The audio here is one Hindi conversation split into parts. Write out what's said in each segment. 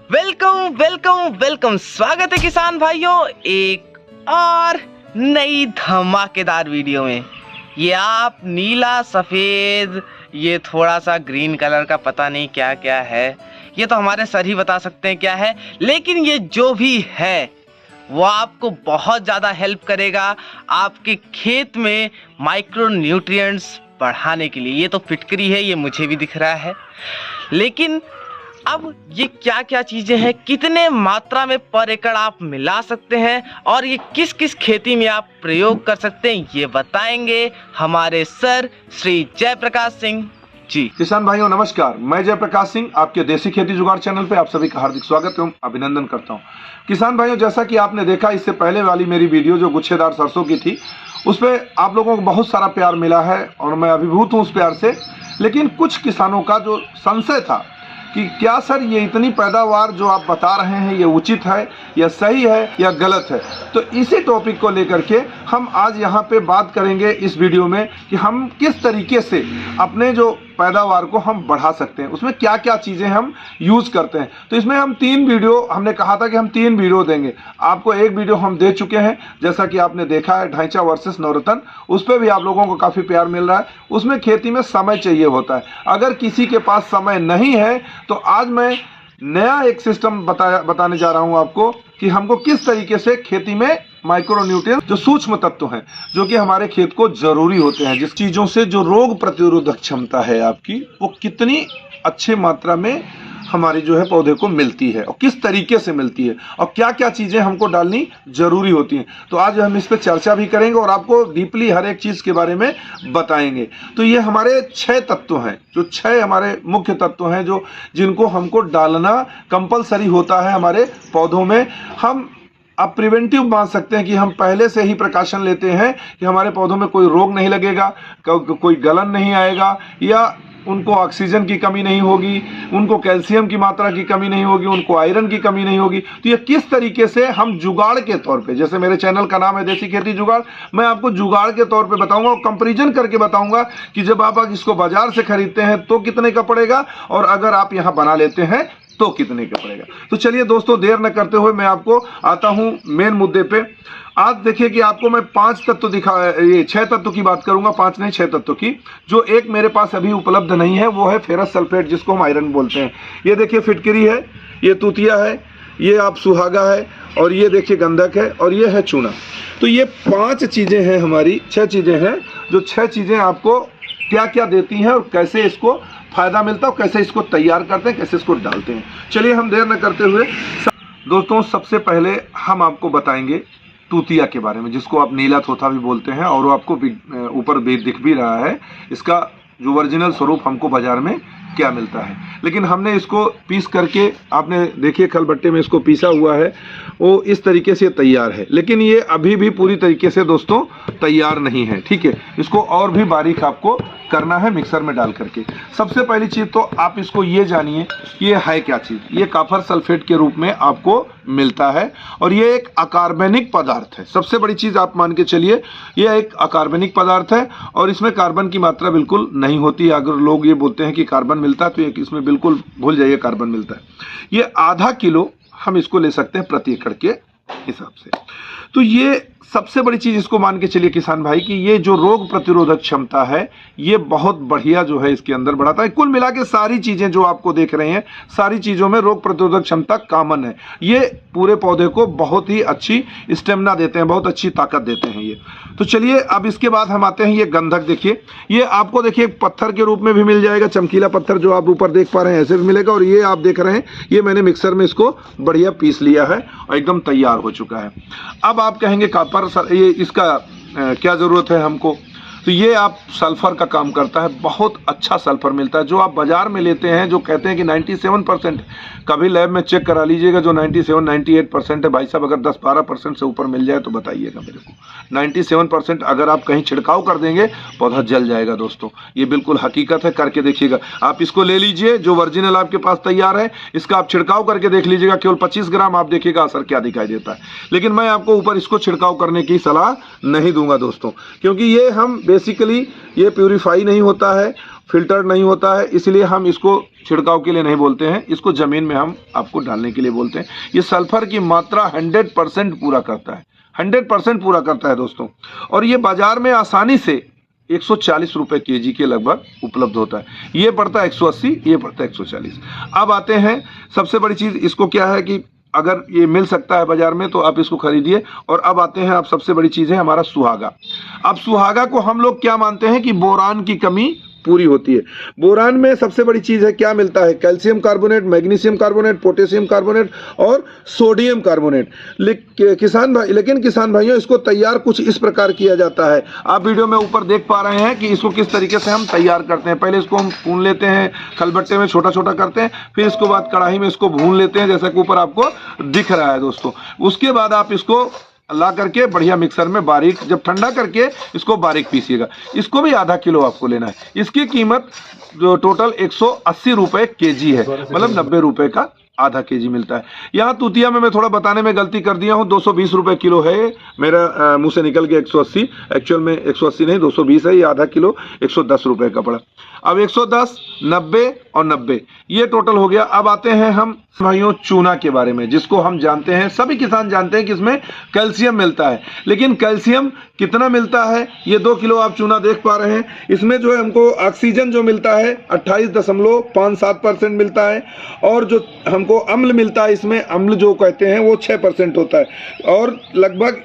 Welcome welcome welcome. स्वागत है किसान भाइयों एक और नई धमाकेदार वीडियो में। ये आप नीला सफ़ेद, ये थोड़ा सा ग्रीन कलर का पता नहीं क्या क्या है, ये तो हमारे सर ही बता सकते हैं क्या है। लेकिन ये जो भी है वो आपको बहुत ज़्यादा हेल्प करेगा आपके खेत में माइक्रो न्यूट्रिएंट्स बढ़ाने के लिए। ये तो फिटकरी है, ये मुझे भी दिख रहा है, लेकिन अब ये क्या क्या चीज़ें हैं, कितने मात्रा में पर एकड़ आप मिला सकते हैं और ये किस किस खेती में आप प्रयोग कर सकते हैं, ये बताएंगे हमारे सर श्री जयप्रकाश सिंह जी। किसान भाइयों नमस्कार, मैं जयप्रकाश सिंह आपके देसी खेती जुगाड़ चैनल पे आप सभी का हार्दिक स्वागत एवं अभिनंदन करता हूं। किसान भाइयों, जैसा कि आपने देखा इससे पहले वाली मेरी वीडियो जो गुच्छेदार सरसों की थी, उस पर आप लोगों को बहुत सारा प्यार मिला है और मैं अभिभूत हूँ उस प्यार से। लेकिन कुछ किसानों का जो संशय था कि क्या सर ये इतनी पैदावार जो आप बता रहे हैं ये उचित है या सही है या गलत है, तो इसी टॉपिक को लेकर के हम आज यहाँ पे बात करेंगे इस वीडियो में कि हम किस तरीके से अपने जो पैदावार को हम बढ़ा सकते हैं, उसमें क्या क्या चीज़ें हम यूज़ करते हैं। तो इसमें हम 3 वीडियो, हमने कहा था कि हम 3 वीडियो देंगे आपको। एक वीडियो हम दे चुके हैं, जैसा कि आपने देखा है ढांचा वर्सेस नवरत्न, उस पर भी आप लोगों को काफ़ी प्यार मिल रहा है। उसमें खेती में समय चाहिए होता है, अगर किसी के पास समय नहीं है तो आज मैं नया एक सिस्टम बताने जा रहा हूं आपको कि हमको किस तरीके से खेती में माइक्रो न्यूट्रिएंट्स जो सूक्ष्म तत्व हैं जो कि हमारे खेत को जरूरी होते हैं, जिस चीजों से जो रोग प्रतिरोधक क्षमता है आपकी वो कितनी अच्छे मात्रा में हमारी जो है पौधे को मिलती है और किस तरीके से मिलती है और क्या क्या चीज़ें हमको डालनी जरूरी होती हैं। तो आज हम इस पर चर्चा भी करेंगे और आपको डीपली हर एक चीज़ के बारे में बताएंगे। तो ये हमारे 6 तत्व हैं, जो 6 हमारे मुख्य तत्व हैं जो जिनको हमको डालना कंपलसरी होता है हमारे पौधों में। हम अब प्रिवेंटिव मान सकते हैं कि हम पहले से ही प्रिकॉशन लेते हैं कि हमारे पौधों में कोई रोग नहीं लगेगा, कोई गलन नहीं आएगा, या उनको ऑक्सीजन की कमी नहीं होगी, उनको कैल्शियम की मात्रा की कमी नहीं होगी, उनको आयरन की कमी नहीं होगी। तो ये किस तरीके से हम जुगाड़ के तौर पे, जैसे मेरे चैनल का नाम है देसी खेती जुगाड़, मैं आपको जुगाड़ के तौर पे बताऊंगा और कंपैरिजन करके बताऊंगा कि जब आप इसको बाजार से खरीदते हैं तो कितने का पड़ेगा और अगर आप यहाँ बना लेते हैं तो कितने का पड़ेगा। तो चलिए दोस्तों, देर न करते हुए मैं आपको आता हूँ मेन मुद्दे पे। आज देखिए कि आपको मैं 5 तत्व ये 6 तत्व की बात करूंगा, 5 नहीं 6 तत्व की। जो एक मेरे पास अभी उपलब्ध नहीं है वो है फेरस सल्फेट, जिसको हम आयरन बोलते हैं। ये देखिए फिटकरी है, ये तूतिया है, ये आप सुहागा है और ये देखिए गंधक है और ये है चूना। तो ये 5 चीज़ें हैं हमारी, 6 चीज़ें हैं जो 6 चीज़ें आपको क्या क्या देती हैं और कैसे इसको फायदा मिलता है और कैसे इसको तैयार करते हैं, कैसे इसको डालते हैं। चलिए हम देर न करते हुए दोस्तों, सबसे पहले हम आपको बताएंगे तूतिया के बारे में, जिसको आप नीला तोता भी बोलते हैं और वो आपको ऊपर भी दिख भी रहा है। इसका जो ओरिजिनल स्वरूप हमको बाजार में क्या मिलता है, लेकिन हमने इसको पीस करके, आपने देखिए खलबट्टे में इसको पीसा हुआ है, वो इस तरीके से तैयार है। लेकिन ये अभी भी पूरी तरीके से दोस्तों तैयार नहीं है, ठीक है। इसको और भी बारीक आपको करना है मिक्सर में डाल करके। सबसे पहली चीज़ तो आप इसको ये जानिए ये है क्या चीज़। ये कॉपर सल्फेट के रूप में आपको मिलता है और ये एक अकार्बनिक पदार्थ है। सबसे बड़ी चीज़ आप मान के चलिए, ये एक अकार्बनिक पदार्थ है और इसमें कार्बन की मात्रा बिल्कुल नहीं होती। अगर लोग ये बोलते हैं कि कार्बन मिलता है तो ये इसमें बिल्कुल भूल जाइए, कार्बन मिलता है। ये आधा किलो हम इसको ले सकते हैं प्रति एकड़ के हिसाब से। तो ये सबसे बड़ी चीज़ इसको मान के चलिए किसान भाई कि ये जो रोग प्रतिरोधक क्षमता है ये बहुत बढ़िया जो है इसके अंदर बढ़ाता है। कुल मिला के सारी चीज़ें जो आपको देख रहे हैं, सारी चीज़ों में रोग प्रतिरोधक क्षमता कॉमन है। ये पूरे पौधे को बहुत ही अच्छी स्टेमिना देते हैं, बहुत अच्छी ताकत देते हैं ये। तो चलिए अब इसके बाद हम आते हैं ये गंधक। देखिए ये आपको देखिए पत्थर के रूप में भी मिल जाएगा, चमकीला पत्थर जो आप ऊपर देख पा रहे हैं ऐसे भी मिलेगा। और ये आप देख रहे हैं ये मैंने मिक्सर में इसको बढ़िया पीस लिया है और एकदम तैयार हो चुका है। अब आप कहेंगे कॉपर ये इसका क्या ज़रूरत है हमको, तो ये आप सल्फर का काम करता है, बहुत अच्छा सल्फर मिलता है। जो आप बाज़ार में लेते हैं जो कहते हैं कि 97%, कभी लैब में चेक करा लीजिएगा जो 97-98% है। भाई साहब अगर 10-12% से ऊपर मिल जाए तो बताइएगा मेरे को। 97% अगर आप कहीं छिड़काव कर देंगे पौधा जल जाएगा दोस्तों, ये बिल्कुल हकीकत है, करके देखिएगा। आप इसको ले लीजिए जो ओरिजिनल आपके पास तैयार है, इसका आप छिड़काव करके देख लीजिएगा, केवल 25 ग्राम आप देखिएगा असर क्या दिखाई देता है। लेकिन मैं आपको ऊपर इसको छिड़काव करने की सलाह नहीं दूंगा दोस्तों, क्योंकि ये हम बेसिकली ये प्यूरिफाई नहीं होता है फिल्टर नहीं होता है, इसलिए हम इसको छिड़काव के लिए नहीं बोलते हैं, इसको ज़मीन में हम आपको डालने के लिए बोलते हैं। ये सल्फर की मात्रा 100% पूरा करता है, 100% पूरा करता है दोस्तों। और ये बाज़ार में आसानी से 140 रुपये केजी के लगभग उपलब्ध होता है। ये पड़ता है 180, ये पड़ता है 140। अब आते हैं सबसे बड़ी चीज़, इसको क्या है कि अगर ये मिल सकता है बाजार में तो आप इसको खरीदिए। और अब आते हैं, अब सबसे बड़ी चीज़ है हमारा सुहागा। अब सुहागा को हम लोग क्या मानते हैं कि बोरान की कमी पूरी होती है। बोरान में सबसे बड़ी चीज़ है, क्या मिलता है? Calcium carbonate, magnesium carbonate, potassium carbonate और सोडियम कार्बोनेट। लेकिन किसान भाइयों, इसको तैयार कुछ इस प्रकार किया जाता है। आप वीडियो में ऊपर देख पा रहे हैं कि इसको किस तरीके से हम तैयार करते हैं। पहले इसको हम भून लेते हैं, खलबट्टे में छोटा छोटा करते हैं, फिर इसको बाद कढ़ाई में इसको भून लेते हैं, जैसा कि ऊपर आपको दिख रहा है दोस्तों। उसके बाद आप इसको ला करके बढ़िया मिक्सर में बारीक, जब ठंडा करके इसको बारीक पीसिएगा। इसको भी आधा किलो आपको लेना है। इसकी कीमत जो टोटल 180 रुपये केजी है, मतलब 90 रुपये का आधा केजी मिलता है। यहाँ तूतिया में मैं थोड़ा बताने में गलती कर दिया हूँ, 220 रुपये किलो है। मेरा मुंह से निकल के 180, एक्चुअल में 180 नहीं 220 है। ये आधा किलो 110 रुपये का पड़ा। अब 110, 90 और 90 ये टोटल हो गया। अब आते हैं हम भाइयों चूना के बारे में, जिसको हम जानते हैं, सभी किसान जानते हैं कि इसमें कैल्शियम मिलता है। लेकिन कैल्शियम कितना मिलता है? ये 2 किलो आप चूना देख पा रहे हैं। इसमें जो है हमको ऑक्सीजन जो मिलता है 28.57% मिलता है। और जो हमको अम्ल मिलता है, इसमें अम्ल जो कहते हैं वो 6% होता है। और लगभग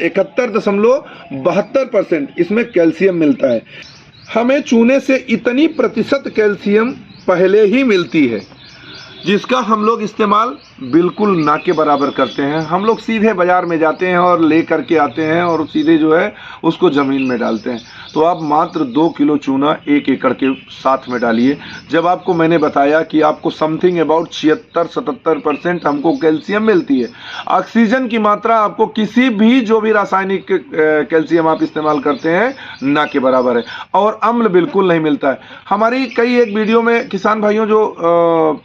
71.72% इसमें कैल्शियम मिलता है। हमें चूने से इतनी प्रतिशत कैल्शियम पहले ही मिलती है, जिसका हम लोग इस्तेमाल बिल्कुल ना के बराबर करते हैं। हम लोग सीधे बाज़ार में जाते हैं और ले करके आते हैं और सीधे जो है उसको ज़मीन में डालते हैं। तो आप मात्र 2 किलो चूना 1 एकड़ के साथ में डालिए। जब आपको मैंने बताया कि आपको समथिंग अबाउट 76-77% हमको कैल्शियम मिलती है। ऑक्सीजन की मात्रा आपको किसी भी जो भी रासायनिक कैल्शियम आप इस्तेमाल करते हैं ना के बराबर है। और अम्ल बिल्कुल नहीं मिलता है। हमारी कई एक वीडियो में किसान भाइयों, जो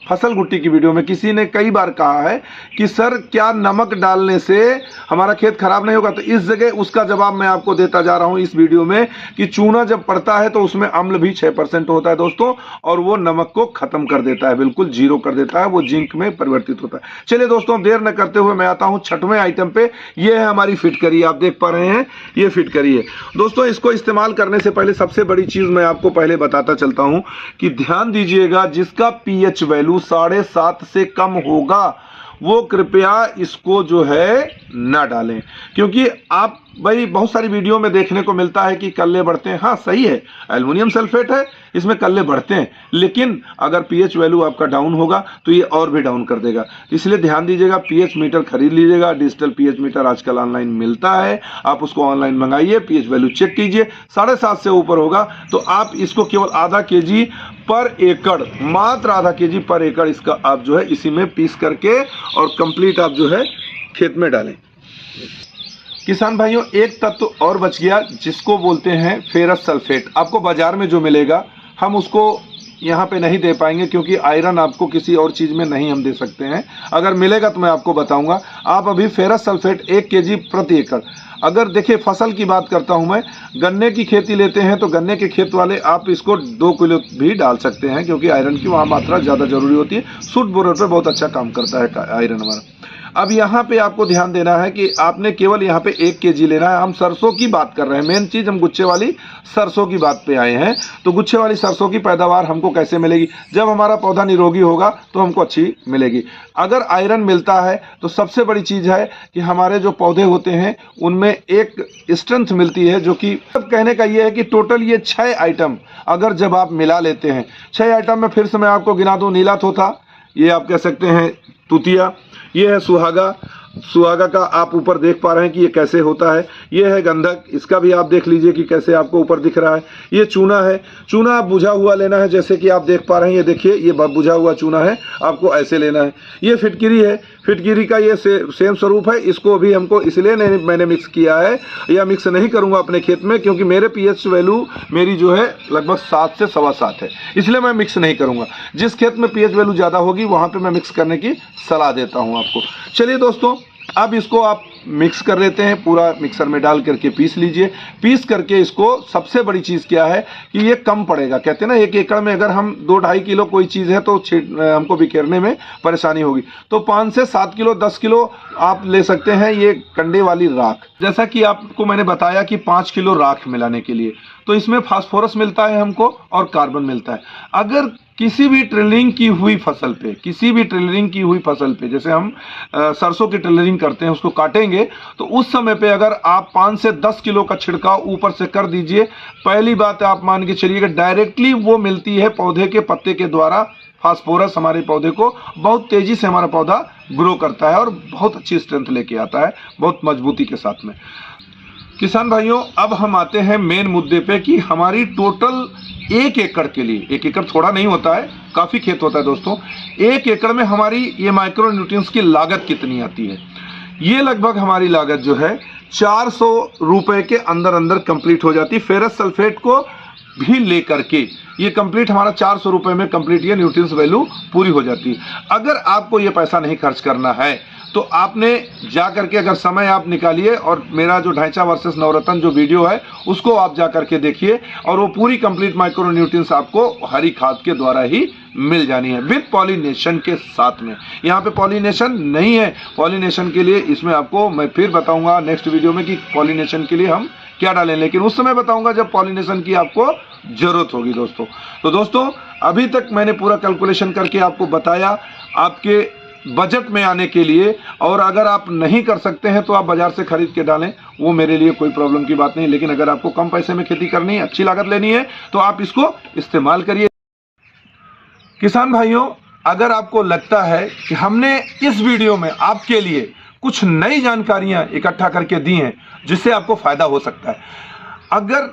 फसल गुट्टी की वीडियो में किसी ने कई बार कहा है कि सर क्या नमक डालने से हमारा खेत खराब नहीं होगा? तो इस जगह उसका जवाब मैं आपको देता जा रहा हूं इस वीडियो में कि चूना जब पड़ता है तो उसमें अम्ल भी 6% होता है दोस्तों, और वो नमक को खत्म कर देता है, बिल्कुल जीरो कर देता है, वो जिंक में परिवर्तित होता है। चलिए दोस्तों, देर न करते हुए मैं आता हूं 6वें आइटम पे। ये है हमारी फिटकरी, आप देख पा रहे हैं ये फिटकरी है दोस्तों। इसको इस्तेमाल करने से पहले सबसे बड़ी चीज मैं आपको पहले बताता चलता हूं कि ध्यान दीजिएगा, जिसका पीएच वैल्यू 7.5 से कम होगा वो कृपया इसको जो है ना डालें। क्योंकि आप भाई बहुत सारी वीडियो में देखने को मिलता है कि कल्ले बढ़ते हैं। हाँ सही है, एल्युमिनियम सल्फेट है, इसमें कल्ले बढ़ते हैं, लेकिन अगर पीएच वैल्यू आपका डाउन होगा तो ये और भी डाउन कर देगा। इसलिए ध्यान दीजिएगा, पीएच मीटर खरीद लीजिएगा। डिजिटल पीएच मीटर आजकल ऑनलाइन मिलता है, आप उसको ऑनलाइन मंगाइए, पीएच वैल्यू चेक कीजिए। 7.5 से ऊपर होगा तो आप इसको केवल आधा केजी पर एकड़, मात्र आधा केजी पर एकड़ इसका आप जो है इसी में पीस करके और कंप्लीट आप जो है खेत में डालें। किसान भाइयों, एक तत्व और बच गया जिसको बोलते हैं फेरस सल्फेट। आपको बाजार में जो मिलेगा हम उसको यहाँ पे नहीं दे पाएंगे, क्योंकि आयरन आपको किसी और चीज़ में नहीं हम दे सकते हैं। अगर मिलेगा तो मैं आपको बताऊंगा। आप अभी फेरस सल्फेट 1 केजी प्रति एकड़, अगर देखिए फसल की बात करता हूं मैं, गन्ने की खेती लेते हैं तो गन्ने के खेत वाले आप इसको 2 किलो भी डाल सकते हैं, क्योंकि आयरन की वहाँ मात्रा ज़्यादा जरूरी होती है। सूट बोरर पे बहुत अच्छा काम करता है आयरन हमारा। अब यहाँ पे आपको ध्यान देना है कि आपने केवल यहाँ पे 1 केजी लेना है। हम सरसों की बात कर रहे हैं, मेन चीज़ हम गुच्छे वाली सरसों की बात पे आए हैं। तो गुच्छे वाली सरसों की पैदावार हमको कैसे मिलेगी? जब हमारा पौधा निरोगी होगा तो हमको अच्छी मिलेगी। अगर आयरन मिलता है तो सबसे बड़ी चीज़ है कि हमारे जो पौधे होते हैं उनमें एक स्ट्रेंथ मिलती है, जो कि अब कहने का ये है कि टोटल ये 6 आइटम अगर जब आप मिला लेते हैं, 6 आइटम में फिर से मैं आपको गिना दूँ। नीला थोथा, ये आप कह सकते हैं तुतिया, ये है सुहागा। सुहागा का आप ऊपर देख पा रहे हैं कि ये कैसे होता है। ये है गंधक, इसका भी आप देख लीजिए कि कैसे आपको ऊपर दिख रहा है। ये चूना है, चूना आप बुझा हुआ लेना है, जैसे कि आप देख पा रहे हैं। ये देखिए, ये बुझा हुआ चूना है, आपको ऐसे लेना है। ये फिटकिरी है, फिटकिरी का ये सेम स्वरूप है। इसको भी हमको इसलिए नहीं मैंने मिक्स किया है, या मिक्स नहीं करूँगा अपने खेत में, क्योंकि मेरे पीएच वैल्यू मेरी जो है लगभग 7 से 7.25 है, इसलिए मैं मिक्स नहीं करूँगा। जिस खेत में पीएच वैल्यू ज़्यादा होगी वहाँ पर मैं मिक्स करने की सलाह देता हूँ आपको। चलिए दोस्तों, अब इसको आप मिक्स कर लेते हैं, पूरा मिक्सर में डाल करके पीस लीजिए। पीस करके इसको, सबसे बड़ी चीज़ क्या है कि ये कम पड़ेगा। कहते हैं ना 1 एकड़ में अगर हम 2-2.5 किलो कोई चीज़ है तो हमको बिखेरने में परेशानी होगी, तो 5 से 7 किलो 10 किलो आप ले सकते हैं ये कंडे वाली राख। जैसा कि आपको मैंने बताया कि 5 किलो राख मिलाने के लिए, तो इसमें फास्फोरस मिलता है हमको और कार्बन मिलता है। अगर किसी भी ट्रिलिंग की हुई फसल पे, जैसे हम सरसों की ट्रिलिंग करते हैं, उसको काटेंगे तो उस समय पे अगर आप 5 से 10 किलो का छिड़काव ऊपर से कर दीजिए, पहली बात आप मान के चलिएगा डायरेक्टली वो मिलती है पौधे के पत्ते के द्वारा। फास्फोरस हमारे पौधे को बहुत तेजी से, हमारा पौधा ग्रो करता है और बहुत अच्छी स्ट्रेंथ लेके आता है, बहुत मजबूती के साथ में। किसान भाइयों, अब हम आते हैं मेन मुद्दे पे कि हमारी टोटल 1 एकड़ के लिए, 1 एकड़ थोड़ा नहीं होता है, काफ़ी खेत होता है दोस्तों, 1 एकड़ में हमारी ये माइक्रो न्यूट्रिएंट्स की लागत कितनी आती है। ये लगभग हमारी लागत जो है 400 रुपए के अंदर अंदर कंप्लीट हो जाती है। फेरस सल्फेट को भी लेकर के ये कंप्लीट हमारा 400 रुपए में कंप्लीट ये न्यूट्रिएंट्स वैल्यू पूरी हो जाती है। अगर आपको ये पैसा नहीं खर्च करना है तो आपने जा करके अगर समय आप निकालिए और मेरा जो ढांचा वर्सेस नवरत्न जो वीडियो है उसको आप जा करके देखिए, और वो पूरी कंप्लीट माइक्रो न्यूट्रिएंट्स आपको हरी खाद के द्वारा ही मिल जानी है, विद पॉलिनेशन के साथ में। यहाँ पे पॉलिनेशन नहीं है, पॉलिनेशन के लिए इसमें आपको मैं फिर बताऊंगा नेक्स्ट वीडियो में कि पॉलिनेशन के लिए हम क्या डालें, लेकिन उस समय बताऊंगा जब पॉलिनेशन की आपको जरूरत होगी दोस्तों। तो दोस्तों, अभी तक मैंने पूरा कैलकुलेशन करके आपको बताया आपके बजट में आने के लिए, और अगर आप नहीं कर सकते हैं तो आप बाजार से खरीद के डालें, वो मेरे लिए कोई प्रॉब्लम की बात नहीं। लेकिन अगर आपको कम पैसे में खेती करनी है, अच्छी लागत लेनी है, तो आप इसको इस्तेमाल करिए। किसान भाइयों, अगर आपको लगता है कि हमने इस वीडियो में आपके लिए कुछ नई जानकारियां इकट्ठा करके दी हैं जिससे आपको फायदा हो सकता है, अगर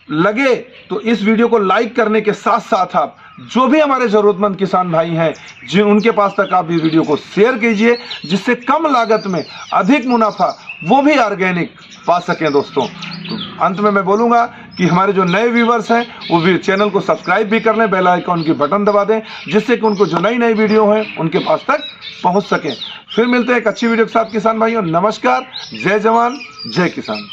लगे तो इस वीडियो को लाइक करने के साथ साथ आप जो भी हमारे जरूरतमंद किसान भाई हैं जिन उनके पास तक आप इस वीडियो को शेयर कीजिए, जिससे कम लागत में अधिक मुनाफा, वो भी ऑर्गेनिक पा सकें दोस्तों। तो अंत में मैं बोलूंगा कि हमारे जो नए व्यूवर्स हैं वो भी चैनल को सब्सक्राइब भी कर लें, बेल आइकॉन की बटन दबा दें, जिससे कि उनको जो नई वीडियो है उनके पास तक पहुंच सकें। फिर मिलते हैं एक अच्छी वीडियो के साथ किसान भाइयों। नमस्कार, जय जवान जय किसान।